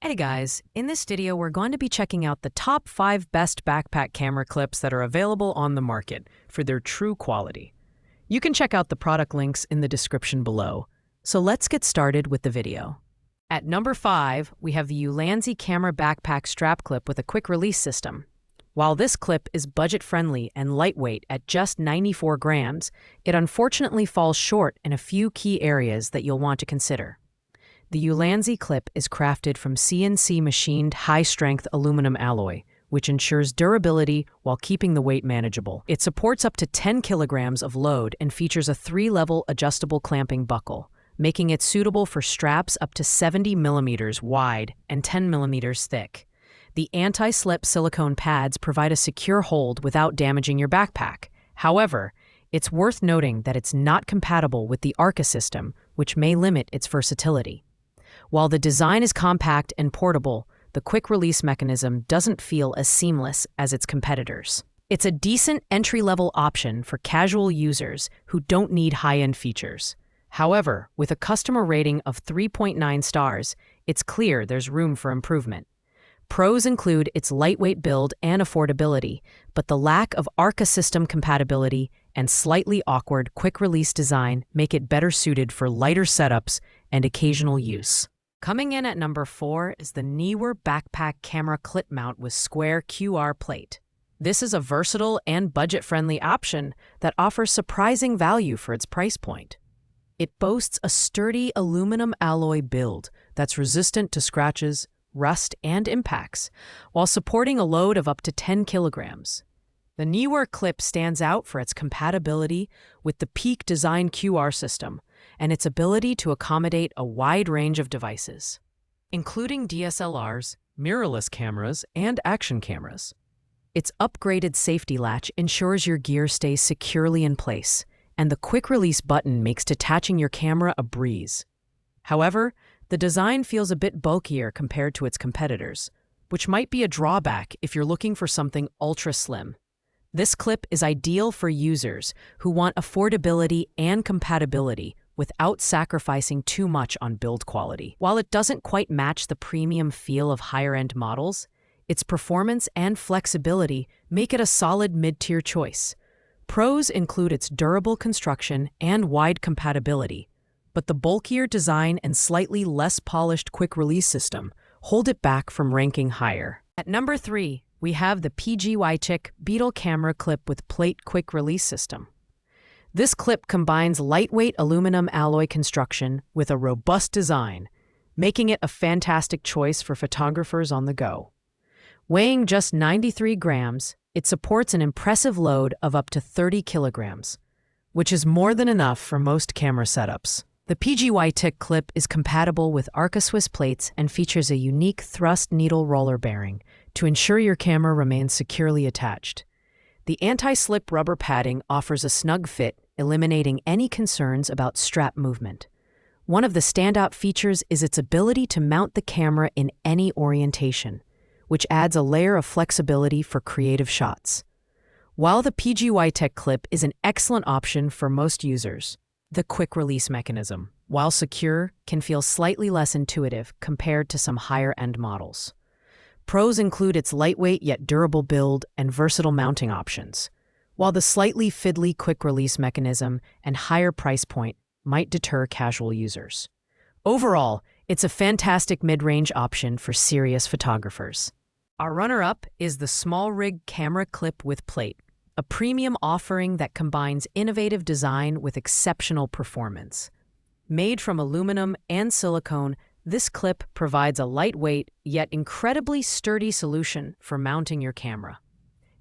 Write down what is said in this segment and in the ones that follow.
Hey guys, in this video we're going to be checking out the top 5 best backpack camera clips that are available on the market for their true quality. You can check out the product links in the description below. So let's get started with the video. At number 5, we have the Ulanzi Camera Backpack Strap Clip with a quick release system. While this clip is budget-friendly and lightweight at just 94 grams, it unfortunately falls short in a few key areas that you'll want to consider. The Ulanzi clip is crafted from CNC machined high-strength aluminum alloy, which ensures durability while keeping the weight manageable. It supports up to 10 kilograms of load and features a 3-level adjustable clamping buckle, making it suitable for straps up to 70 millimeters wide and 10 millimeters thick. The anti-slip silicone pads provide a secure hold without damaging your backpack. However, it's worth noting that it's not compatible with the ARCA system, which may limit its versatility. While the design is compact and portable, the quick-release mechanism doesn't feel as seamless as its competitors. It's a decent entry-level option for casual users who don't need high-end features. However, with a customer rating of 3.9 stars, it's clear there's room for improvement. Pros include its lightweight build and affordability, but the lack of ARCA system compatibility and slightly awkward quick-release design make it better suited for lighter setups and occasional use. Coming in at number 4 is the Neewer Backpack Camera Clip Mount with Square QR Plate. This is a versatile and budget-friendly option that offers surprising value for its price point. It boasts a sturdy aluminum alloy build that's resistant to scratches, rust, and impacts, while supporting a load of up to 10 kilograms. The Neewer clip stands out for its compatibility with the Peak Design QR system and its ability to accommodate a wide range of devices, including DSLRs, mirrorless cameras, and action cameras. Its upgraded safety latch ensures your gear stays securely in place, and the quick-release button makes detaching your camera a breeze. However, the design feels a bit bulkier compared to its competitors, which might be a drawback if you're looking for something ultra-slim. This clip is ideal for users who want affordability and compatibility without sacrificing too much on build quality. While it doesn't quite match the premium feel of higher-end models, its performance and flexibility make it a solid mid-tier choice. Pros include its durable construction and wide compatibility, but the bulkier design and slightly less polished quick-release system hold it back from ranking higher. At number 3, we have the PGY-TIC Beetle Camera Clip with Plate Quick-Release System. This clip combines lightweight aluminum alloy construction with a robust design, making it a fantastic choice for photographers on the go. Weighing just 93 grams, it supports an impressive load of up to 30 kilograms, which is more than enough for most camera setups. The PGY-TIC clip is compatible with ARCA Swiss plates and features a unique thrust needle roller bearing to ensure your camera remains securely attached. The anti-slip rubber padding offers a snug fit, eliminating any concerns about strap movement. One of the standout features is its ability to mount the camera in any orientation, which adds a layer of flexibility for creative shots. While the PGY-TIC clip is an excellent option for most users, the quick-release mechanism, while secure, can feel slightly less intuitive compared to some higher-end models. Pros include its lightweight yet durable build and versatile mounting options, while the slightly fiddly quick-release mechanism and higher price point might deter casual users. Overall, it's a fantastic mid-range option for serious photographers. Our runner-up is the Small Rig Camera Clip with Plate, a premium offering that combines innovative design with exceptional performance. Made from aluminum and silicone, this clip provides a lightweight yet incredibly sturdy solution for mounting your camera.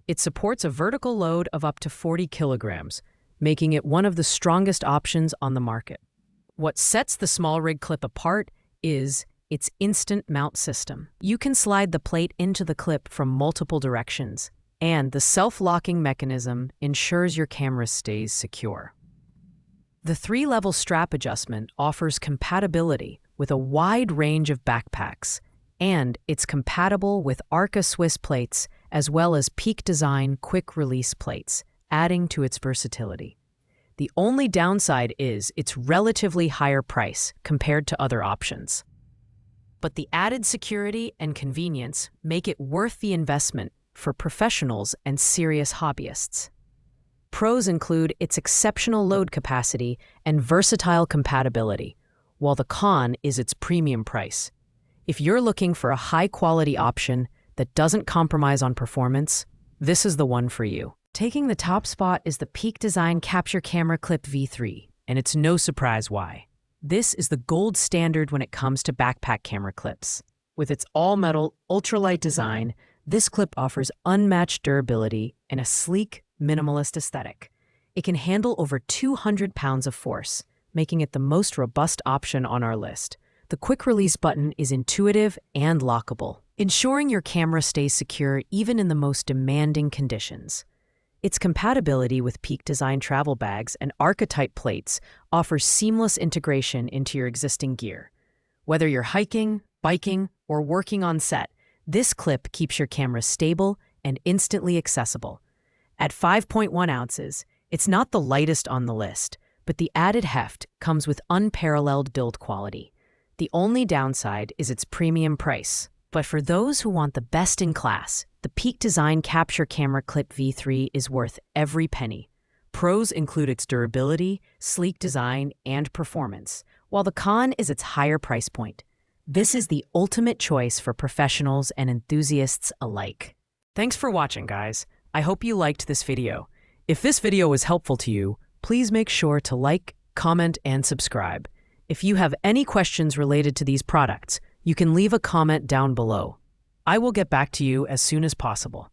It supports a vertical load of up to 40 kilograms, making it one of the strongest options on the market. What sets the Small Rig clip apart is its instant mount system. You can slide the plate into the clip from multiple directions, and the self-locking mechanism ensures your camera stays secure. The 3-level strap adjustment offers compatibility with a wide range of backpacks, and it's compatible with ARCA Swiss plates as well as Peak Design quick-release plates, adding to its versatility. The only downside is its relatively higher price compared to other options. but the added security and convenience make it worth the investment for professionals and serious hobbyists. Pros include its exceptional load capacity and versatile compatibility, while the con is its premium price. If you're looking for a high-quality option that doesn't compromise on performance, this is the one for you. Taking the top spot is the Peak Design Capture Camera Clip V3, and it's no surprise why. This is the gold standard when it comes to backpack camera clips. With its all-metal, ultralight design, this clip offers unmatched durability and a sleek, minimalist aesthetic. It can handle over 200 pounds of force, making it the most robust option on our list. The quick-release button is intuitive and lockable, ensuring your camera stays secure even in the most demanding conditions. Its compatibility with Peak Design travel bags and archetype plates offers seamless integration into your existing gear. Whether you're hiking, biking, or working on set, this clip keeps your camera stable and instantly accessible. At 5.1 ounces, it's not the lightest on the list, but the added heft comes with unparalleled build quality. The only downside is its premium price. But for those who want the best in class, the Peak Design Capture Camera Clip V3 is worth every penny. Pros include its durability, sleek design, and performance, while the con is its higher price point. This is the ultimate choice for professionals and enthusiasts alike. Thanks for watching, guys. I hope you liked this video. If this video was helpful to you, please make sure to like, comment, and subscribe. If you have any questions related to these products, you can leave a comment down below. I will get back to you as soon as possible.